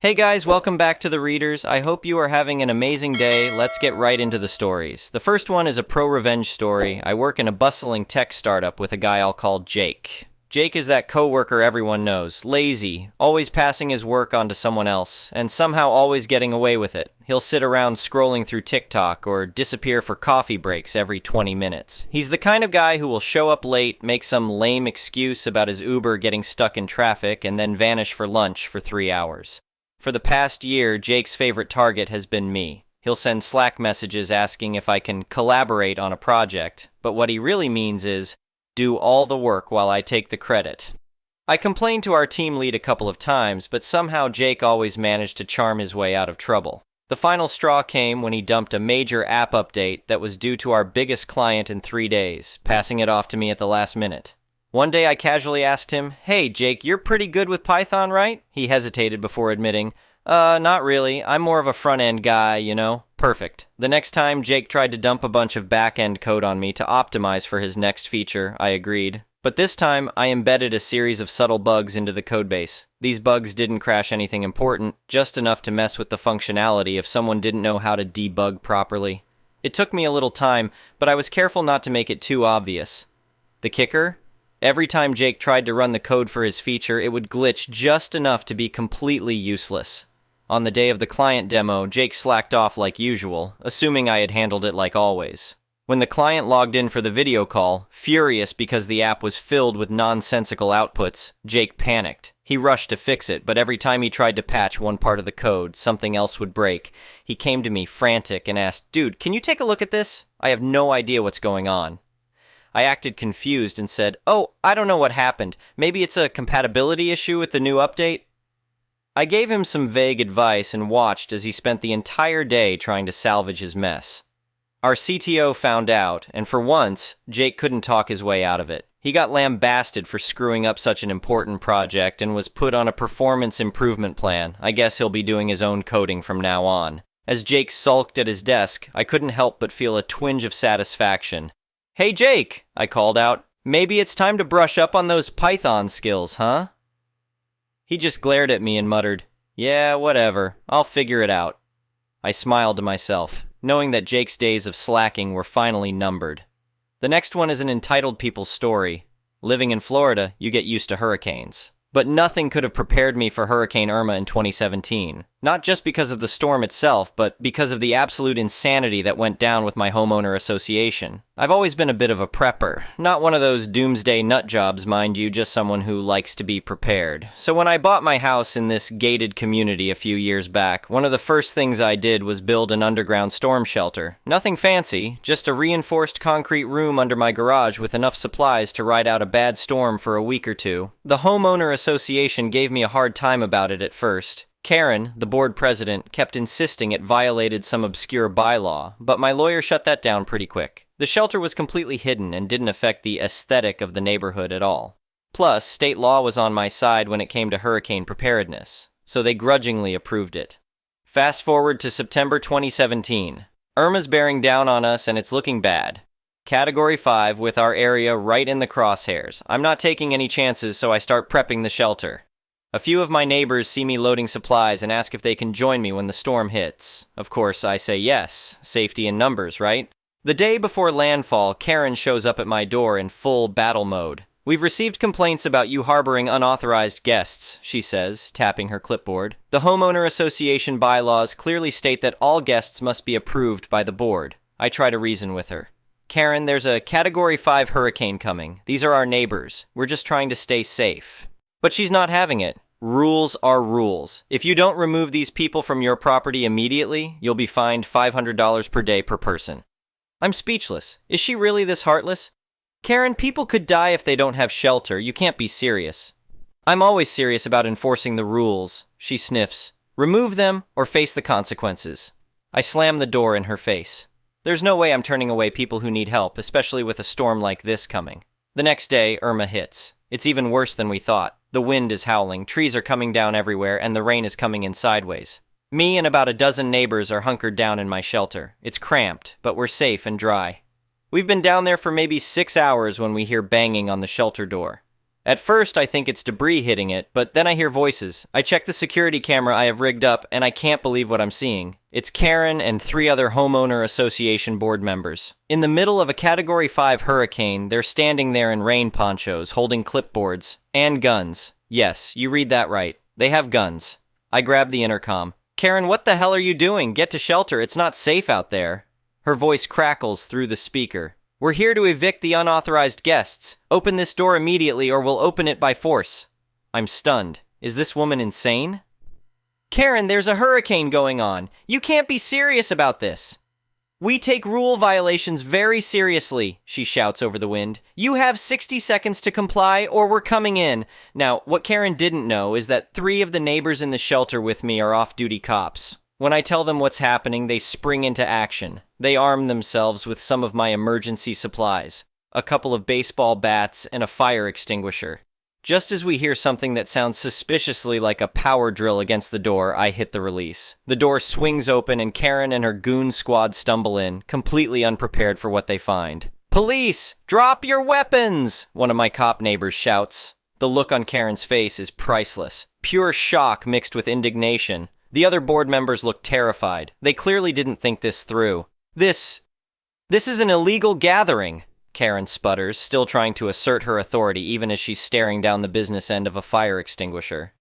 Hey guys, welcome back to the Readers. I hope you are having an amazing day. Let's get right into the stories. The first one is a pro-revenge story. I work in a bustling tech startup with a guy I'll call Jake. Jake is that coworker everyone knows, lazy, always passing his work on to someone else, and somehow always getting away with it. He'll sit around scrolling through TikTok or disappear for coffee breaks every 20 minutes. He's the kind of guy who will show up late, make some lame excuse about his Uber getting stuck in traffic, and then vanish for lunch for 3 hours. For the past year, Jake's favorite target has been me. He'll send Slack messages asking if I can collaborate on a project, but what he really means is, do all the work while I take the credit. I complained to our team lead a couple of times, but somehow Jake always managed to charm his way out of trouble. The final straw came when he dumped a major app update that was due to our biggest client in 3 days, passing it off to me at the last minute. One day I casually asked him, "Hey Jake, you're pretty good with Python, right?" He hesitated before admitting, Not really. I'm more of a front-end guy, you know." Perfect. The next time Jake tried to dump a bunch of back-end code on me to optimize for his next feature, I agreed. But this time, I embedded a series of subtle bugs into the codebase. These bugs didn't crash anything important, just enough to mess with the functionality if someone didn't know how to debug properly. It took me a little time, but I was careful not to make it too obvious. The kicker? Every time Jake tried to run the code for his feature, it would glitch just enough to be completely useless. On the day of the client demo, Jake slacked off like usual, assuming I had handled it like always. When the client logged in for the video call, furious because the app was filled with nonsensical outputs, Jake panicked. He rushed to fix it, but every time he tried to patch one part of the code, something else would break. He came to me frantic and asked, "Dude, can you take a look at this? I have no idea what's going on." I acted confused and said, "Oh, I don't know what happened. Maybe it's a compatibility issue with the new update?" I gave him some vague advice and watched as he spent the entire day trying to salvage his mess. Our CTO found out, and for once, Jake couldn't talk his way out of it. He got lambasted for screwing up such an important project and was put on a performance improvement plan. I guess he'll be doing his own coding from now on. As Jake sulked at his desk, I couldn't help but feel a twinge of satisfaction. "Hey Jake," I called out, "maybe it's time to brush up on those Python skills, huh?" He just glared at me and muttered, "Yeah, whatever, I'll figure it out." I smiled to myself, knowing that Jake's days of slacking were finally numbered. The next one is an entitled people's story. Living in Florida, you get used to hurricanes. But nothing could have prepared me for Hurricane Irma in 2017. Not just because of the storm itself, but because of the absolute insanity that went down with my homeowner association. I've always been a bit of a prepper. Not one of those doomsday nut jobs, mind you, just someone who likes to be prepared. So when I bought my house in this gated community a few years back, one of the first things I did was build an underground storm shelter. Nothing fancy, just a reinforced concrete room under my garage with enough supplies to ride out a bad storm for a week or two. The homeowner association gave me a hard time about it at first. Karen, the board president, kept insisting it violated some obscure bylaw, but my lawyer shut that down pretty quick. The shelter was completely hidden and didn't affect the aesthetic of the neighborhood at all. Plus, state law was on my side when it came to hurricane preparedness, so they grudgingly approved it. Fast forward to September 2017. Irma's bearing down on us and it's looking bad. Category 5 with our area right in the crosshairs. I'm not taking any chances, so I start prepping the shelter. A few of my neighbors see me loading supplies and ask if they can join me when the storm hits. Of course, I say yes. Safety in numbers, right? The day before landfall, Karen shows up at my door in full battle mode. "We've received complaints about you harboring unauthorized guests," she says, tapping her clipboard. "The homeowner association bylaws clearly state that all guests must be approved by the board." I try to reason with her. "Karen, there's a Category 5 hurricane coming. These are our neighbors. We're just trying to stay safe." But she's not having it. Rules are rules. If you don't remove these people from your property immediately, you'll be fined $500 per day per person. I'm speechless. Is she really this heartless? "Karen, people could die if they don't have shelter. You can't be serious." "I'm always serious about enforcing the rules," she sniffs. "Remove them or face the consequences." I slam the door in her face. There's no way I'm turning away people who need help, especially with a storm like this coming. The next day, Irma hits. It's even worse than we thought. The wind is howling, trees are coming down everywhere, and the rain is coming in sideways. Me and about a dozen neighbors are hunkered down in my shelter. It's cramped, but we're safe and dry. We've been down there for maybe 6 hours when we hear banging on the shelter door. At first, I think it's debris hitting it, but then I hear voices. I check the security camera I have rigged up, and I can't believe what I'm seeing. It's Karen and 3 other homeowner association board members. In the middle of a Category 5 hurricane, they're standing there in rain ponchos, holding clipboards and guns. Yes, you read that right. They have guns. I grab the intercom. Karen, what the hell are you doing? Get to shelter. It's not safe out there. Her voice crackles through the speaker. We're here to evict the unauthorized guests. Open this door immediately or we'll open it by force. I'm stunned. Is this woman insane? Karen, there's a hurricane going on. You can't be serious about this. We take rule violations very seriously, she shouts over the wind. You have 60 seconds to comply or we're coming in. Now, what Karen didn't know is that 3 of the neighbors in the shelter with me are off-duty cops. When I tell them what's happening, they spring into action. They arm themselves with some of my emergency supplies, a couple of baseball bats and a fire extinguisher. Just as we hear something that sounds suspiciously like a power drill against the door, I hit the release. The door swings open and Karen and her goon squad stumble in, completely unprepared for what they find. Police! Drop your weapons! One of my cop neighbors shouts. The look on Karen's face is priceless. Pure shock mixed with indignation. The other board members look terrified. They clearly didn't think this through. This is an illegal gathering, Karen sputters, still trying to assert her authority even as she's staring down the business end of a fire extinguisher.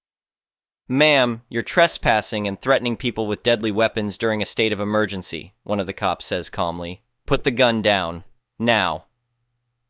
Ma'am, you're trespassing and threatening people with deadly weapons during a state of emergency, one of the cops says calmly. Put the gun down. Now.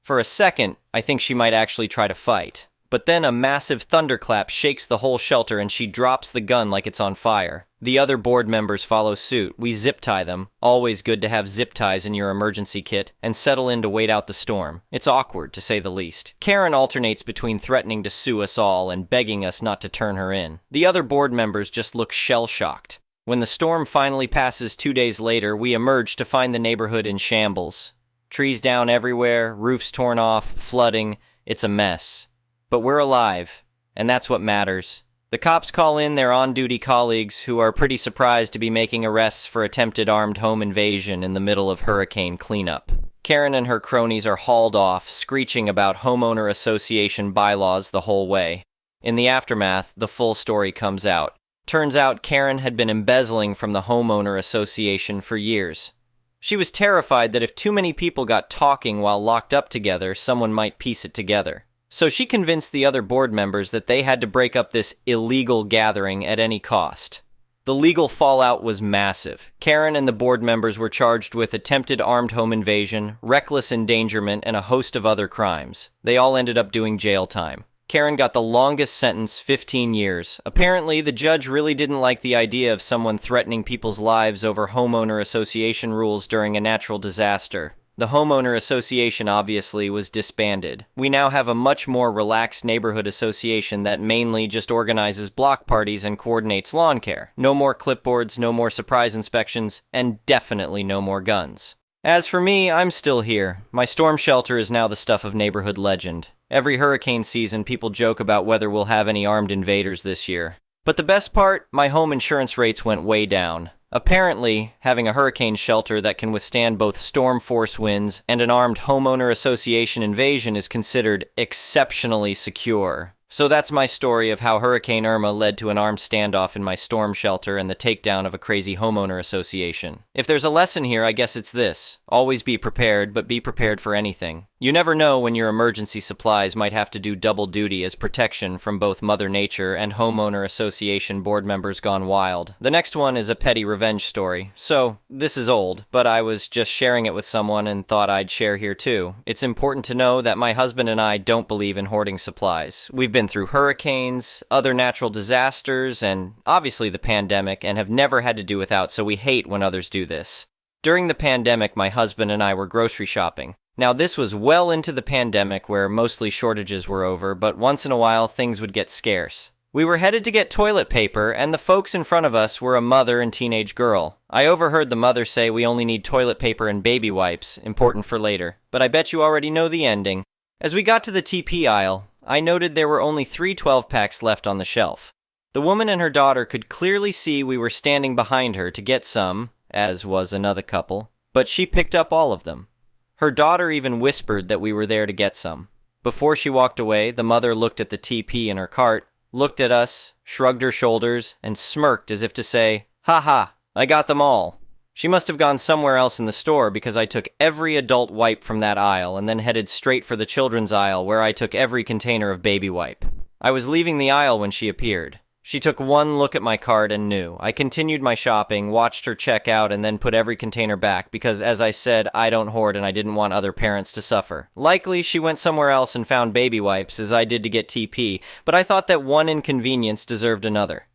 For a second, I think she might actually try to fight. But then a massive thunderclap shakes the whole shelter and she drops the gun like it's on fire. The other board members follow suit. We zip tie them, always good to have zip ties in your emergency kit, and settle in to wait out the storm. It's awkward, to say the least. Karen alternates between threatening to sue us all and begging us not to turn her in. The other board members just look shell-shocked. When the storm finally passes 2 days later, we emerge to find the neighborhood in shambles. Trees down everywhere, roofs torn off, flooding. It's a mess. But we're alive, and that's what matters. The cops call in their on-duty colleagues who are pretty surprised to be making arrests for attempted armed home invasion in the middle of hurricane cleanup. Karen and her cronies are hauled off, screeching about homeowner association bylaws the whole way. In the aftermath, the full story comes out. Turns out Karen had been embezzling from the homeowner association for years. She was terrified that if too many people got talking while locked up together, someone might piece it together. So she convinced the other board members that they had to break up this illegal gathering at any cost. The legal fallout was massive. Karen and the board members were charged with attempted armed home invasion, reckless endangerment, and a host of other crimes. They all ended up doing jail time. Karen got the longest sentence, 15 years. Apparently, the judge really didn't like the idea of someone threatening people's lives over homeowner association rules during a natural disaster. The homeowner association obviously was disbanded. We now have a much more relaxed neighborhood association that mainly just organizes block parties and coordinates lawn care. No more clipboards, no more surprise inspections, and definitely no more guns. As for me, I'm still here. My storm shelter is now the stuff of neighborhood legend. Every hurricane season, people joke about whether we'll have any armed invaders this year. But the best part, my home insurance rates went way down. Apparently, having a hurricane shelter that can withstand both storm force winds and an armed homeowner association invasion is considered exceptionally secure. So that's my story of how Hurricane Irma led to an armed standoff in my storm shelter and the takedown of a crazy homeowner association. If there's a lesson here, I guess it's this. Always be prepared, but be prepared for anything. You never know when your emergency supplies might have to do double duty as protection from both Mother Nature and homeowner association board members gone wild. The next one is a petty revenge story. So, this is old, but I was just sharing it with someone and thought I'd share here too. It's important to know that my husband and I don't believe in hoarding supplies. We've been through hurricanes, other natural disasters, and obviously the pandemic, and have never had to do without, so we hate when others do this. During the pandemic, my husband and I were grocery shopping. Now, this was well into the pandemic where mostly shortages were over, but once in a while things would get scarce. We were headed to get toilet paper, and the folks in front of us were a mother and teenage girl. I overheard the mother say we only need toilet paper and baby wipes, important for later, but I bet you already know the ending. As we got to the TP aisle, I noted there were only 3 12-packs left on the shelf. The woman and her daughter could clearly see we were standing behind her to get some, as was another couple, but she picked up all of them. Her daughter even whispered that we were there to get some. Before she walked away, the mother looked at the TP in her cart, looked at us, shrugged her shoulders, and smirked as if to say, "Ha ha, I got them all." She must have gone somewhere else in the store because I took every adult wipe from that aisle and then headed straight for the children's aisle where I took every container of baby wipe. I was leaving the aisle when she appeared. She took one look at my cart and knew. I continued my shopping, watched her check out, and then put every container back because, as I said, I don't hoard and I didn't want other parents to suffer. Likely, she went somewhere else and found baby wipes, as I did to get TP, but I thought that one inconvenience deserved another.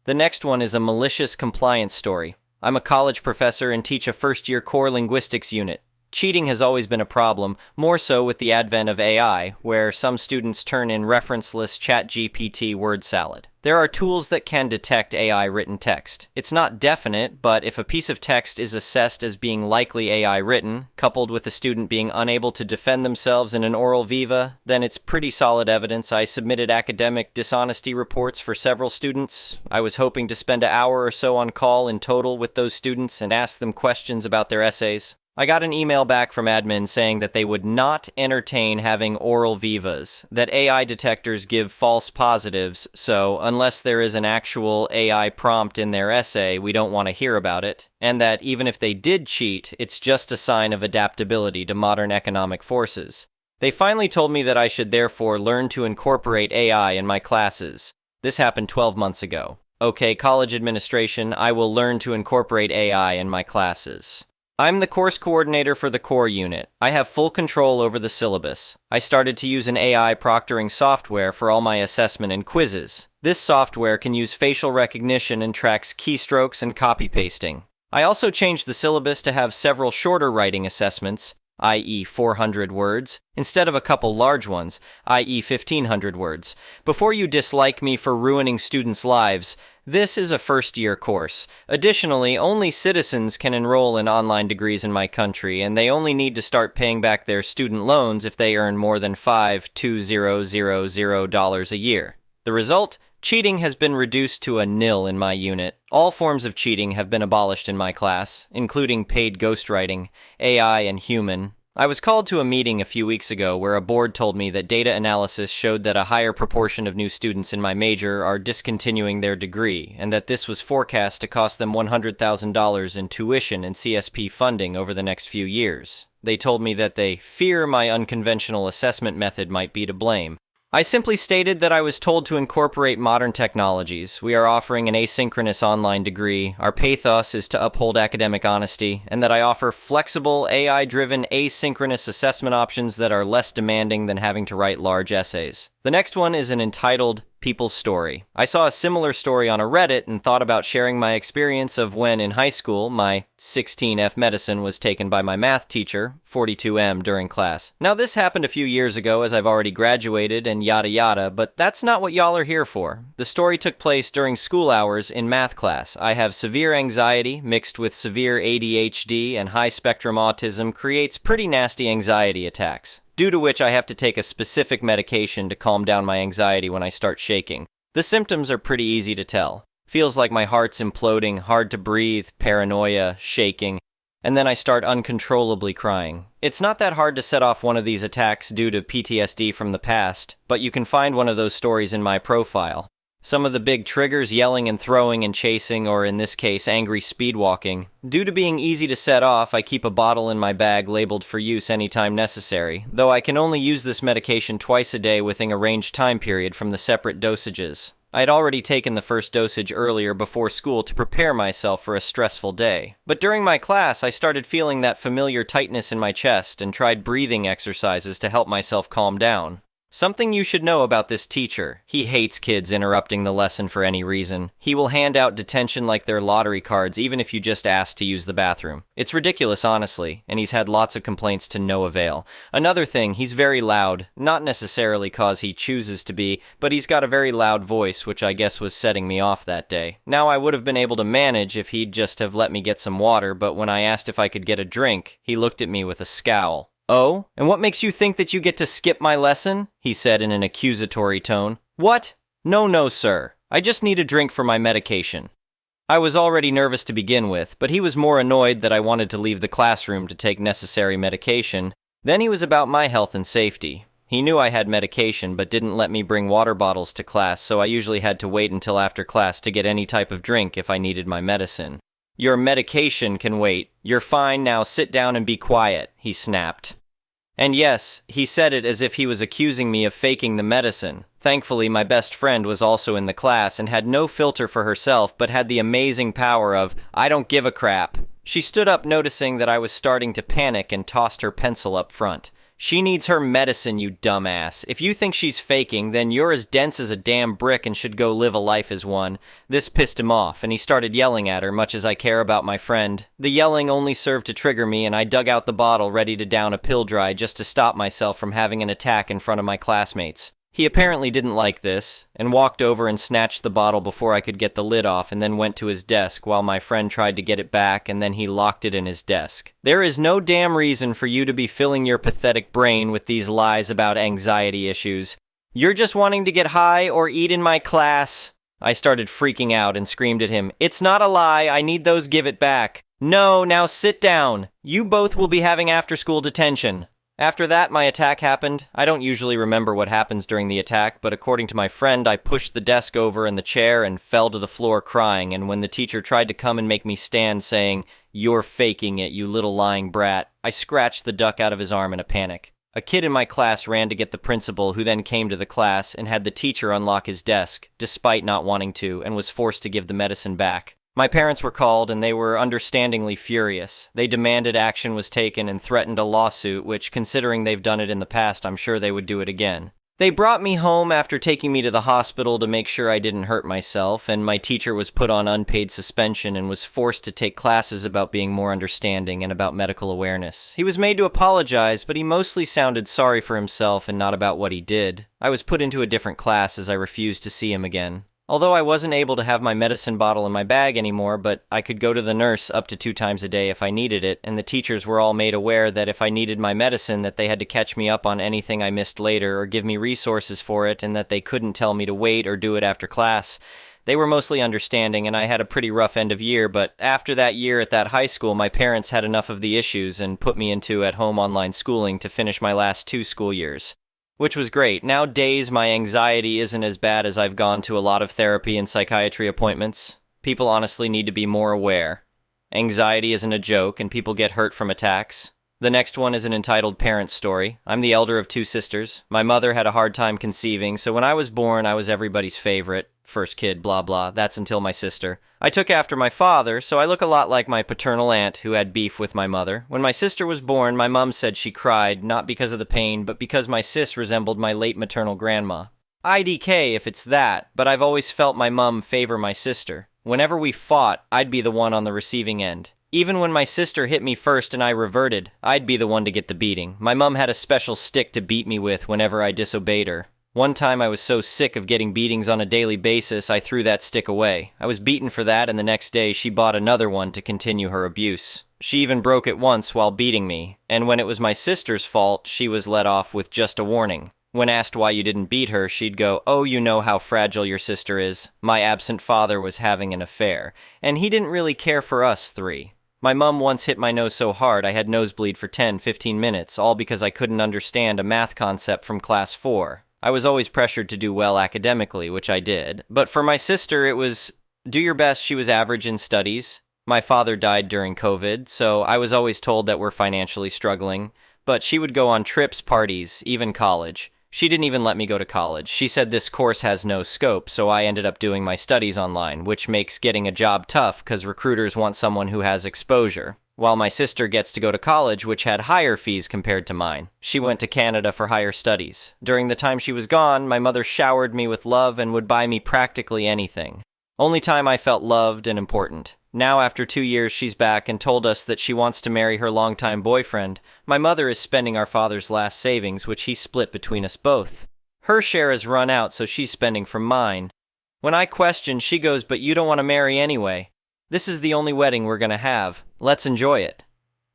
The next one is a malicious compliance story. I'm a college professor and teach a first-year core linguistics unit. Cheating has always been a problem, more so with the advent of AI, where some students turn in referenceless ChatGPT word salad. There are tools that can detect AI written text. It's not definite, but if a piece of text is assessed as being likely AI written, coupled with a student being unable to defend themselves in an oral viva, then it's pretty solid evidence. I submitted academic dishonesty reports for several students. I was hoping to spend an hour or so on call in total with those students and ask them questions about their essays. I got an email back from admin saying that they would not entertain having oral vivas, that AI detectors give false positives, so unless there is an actual AI prompt in their essay, we don't want to hear about it, and that even if they did cheat, it's just a sign of adaptability to modern economic forces. They finally told me that I should therefore learn to incorporate AI in my classes. This happened 12 months ago. Okay, college administration, I will learn to incorporate AI in my classes. I'm the course coordinator for the core unit. I have full control over the syllabus. I started to use an AI proctoring software for all my assessment and quizzes. This software can use facial recognition and tracks keystrokes and copy pasting. I also changed the syllabus to have several shorter writing assessments, i.e. 400 words, instead of a couple large ones, i.e. 1,500 words. Before you dislike me for ruining students' lives, this is a first-year course. Additionally, only citizens can enroll in online degrees in my country, and they only need to start paying back their student loans if they earn more than $5,200 a year. The result? Cheating has been reduced to a nil in my unit. All forms of cheating have been abolished in my class, including paid ghostwriting, AI, and human. I was called to a meeting a few weeks ago where a board told me that data analysis showed that a higher proportion of new students in my major are discontinuing their degree, and that this was forecast to cost them $100,000 in tuition and CSP funding over the next few years. They told me that they fear my unconventional assessment method might be to blame. I simply stated that I was told to incorporate modern technologies. We are offering an asynchronous online degree. Our pathos is to uphold academic honesty, and that I offer flexible, AI-driven, asynchronous assessment options that are less demanding than having to write large essays. The next one is an entitled People's Story. I saw a similar story on a Reddit and thought about sharing my experience of when in high school my 16F medicine was taken by my math teacher, 42M, during class. Now this happened a few years ago as I've already graduated and yada yada, but that's not what y'all are here for. The story took place during school hours in math class. I have severe anxiety mixed with severe ADHD, and high spectrum autism creates pretty nasty anxiety attacks, due to which I have to take a specific medication to calm down my anxiety when I start shaking. The symptoms are pretty easy to tell. Feels like my heart's imploding, hard to breathe, paranoia, shaking, and then I start uncontrollably crying. It's not that hard to set off one of these attacks due to PTSD from the past, but you can find one of those stories in my profile. Some of the big triggers: yelling and throwing and chasing, or in this case, angry speed walking. Due to being easy to set off, I keep a bottle in my bag labeled for use anytime necessary, though I can only use this medication twice a day within a ranged time period from the separate dosages. I had already taken the first dosage earlier before school to prepare myself for a stressful day. But during my class, I started feeling that familiar tightness in my chest and tried breathing exercises to help myself calm down. Something you should know about this teacher: he hates kids interrupting the lesson for any reason. He will hand out detention like they're lottery cards even if you just ask to use the bathroom. It's ridiculous, honestly, and he's had lots of complaints to no avail. Another thing, he's very loud, not necessarily cause he chooses to be, but he's got a very loud voice, which I guess was setting me off that day. Now, I would have been able to manage if he'd just have let me get some water, but when I asked if I could get a drink, he looked at me with a scowl. "Oh? And what makes you think that you get to skip my lesson?" he said in an accusatory tone. "What? No, sir. I just need a drink for my medication." I was already nervous to begin with, but he was more annoyed that I wanted to leave the classroom to take necessary medication. Then he was about my health and safety. He knew I had medication, but didn't let me bring water bottles to class, so I usually had to wait until after class to get any type of drink if I needed my medicine. "Your medication can wait. You're fine now, sit down and be quiet," he snapped. And yes, he said it as if he was accusing me of faking the medicine. Thankfully, my best friend was also in the class and had no filter for herself, but had the amazing power of, "I don't give a crap." She stood up noticing that I was starting to panic and tossed her pencil up front. "She needs her medicine, you dumbass. If you think she's faking, then you're as dense as a damn brick and should go live a life as one." This pissed him off, and he started yelling at her, much as I care about my friend. The yelling only served to trigger me, and I dug out the bottle ready to down a pill dry just to stop myself from having an attack in front of my classmates. He apparently didn't like this, and walked over and snatched the bottle before I could get the lid off, and then went to his desk while my friend tried to get it back, and then he locked it in his desk. "There is no damn reason for you to be filling your pathetic brain with these lies about anxiety issues. You're just wanting to get high or eat in my class." I started freaking out and screamed at him, "It's not a lie, I need those, give it back." "No, now sit down. You both will be having after-school detention." After that, my attack happened. I don't usually remember what happens during the attack, but according to my friend, I pushed the desk over and the chair and fell to the floor crying, and when the teacher tried to come and make me stand saying, "You're faking it, you little lying brat," I scratched the duck out of his arm in a panic. A kid in my class ran to get the principal, who then came to the class and had the teacher unlock his desk, despite not wanting to, and was forced to give the medicine back. My parents were called, and they were understandingly furious. They demanded action was taken and threatened a lawsuit, which, considering they've done it in the past, I'm sure they would do it again. They brought me home after taking me to the hospital to make sure I didn't hurt myself, and my teacher was put on unpaid suspension and was forced to take classes about being more understanding and about medical awareness. He was made to apologize, but he mostly sounded sorry for himself and not about what he did. I was put into a different class as I refused to see him again. Although I wasn't able to have my medicine bottle in my bag anymore, but I could go to the nurse up to 2 times a day if I needed it, and the teachers were all made aware that if I needed my medicine that they had to catch me up on anything I missed later or give me resources for it, and that they couldn't tell me to wait or do it after class. They were mostly understanding, and I had a pretty rough end of year, but after that year at that high school, my parents had enough of the issues and put me into at-home online schooling to finish my last 2 school years. Which was great. Nowadays, my anxiety isn't as bad as I've gone to a lot of therapy and psychiatry appointments. People honestly need to be more aware. Anxiety isn't a joke, and people get hurt from attacks. The next one is an entitled parent story. I'm the elder of 2 sisters. My mother had a hard time conceiving, so when I was born, I was everybody's favorite. First kid, blah blah, that's until my sister. I took after my father, so I look a lot like my paternal aunt who had beef with my mother. When my sister was born, my mom said she cried, not because of the pain, but because my sis resembled my late maternal grandma. IDK if it's that, but I've always felt my mom favor my sister. Whenever we fought, I'd be the one on the receiving end. Even when my sister hit me first and I reverted, I'd be the one to get the beating. My mom had a special stick to beat me with whenever I disobeyed her. One time I was so sick of getting beatings on a daily basis, I threw that stick away. I was beaten for that, and the next day she bought another one to continue her abuse. She even broke it once while beating me, and when it was my sister's fault, she was let off with just a warning. When asked why you didn't beat her, she'd go, "Oh, you know how fragile your sister is. My absent father was having an affair, and he didn't really care for us 3. My mom once hit my nose so hard I had nosebleed for 10-15 minutes, all because I couldn't understand a math concept from class 4. I was always pressured to do well academically, which I did. But for my sister, it was do your best. She was average in studies. My father died during COVID, so I was always told that we're financially struggling. But she would go on trips, parties, even college. She didn't even let me go to college. She said this course has no scope, so I ended up doing my studies online, which makes getting a job tough because recruiters want someone who has exposure. While my sister gets to go to college, which had higher fees compared to mine. She went to Canada for higher studies. During the time she was gone, my mother showered me with love and would buy me practically anything. Only time I felt loved and important. Now, after 2 years, she's back and told us that she wants to marry her longtime boyfriend. My mother is spending our father's last savings, which he split between us both. Her share has run out, so she's spending from mine. When I question, she goes, "But you don't want to marry anyway. This is the only wedding we're gonna have. Let's enjoy it."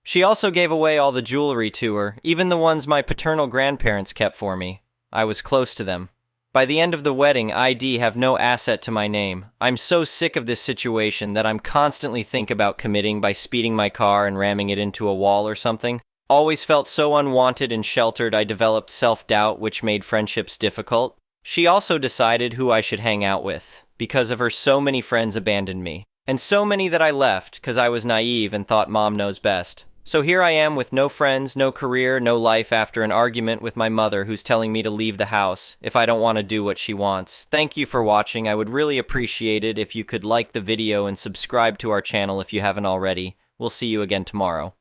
She also gave away all the jewelry to her, even the ones my paternal grandparents kept for me. I was close to them. By the end of the wedding, ID have no asset to my name. I'm so sick of this situation that I'm constantly think about committing by speeding my car and ramming it into a wall or something. Always felt so unwanted and sheltered, I developed self-doubt, which made friendships difficult. She also decided who I should hang out with. Because of her, so many friends abandoned me. And so many that I left, because I was naive and thought mom knows best. So here I am with no friends, no career, no life after an argument with my mother who's telling me to leave the house if I don't want to do what she wants. Thank you for watching. I would really appreciate it if you could like the video and subscribe to our channel if you haven't already. We'll see you again tomorrow.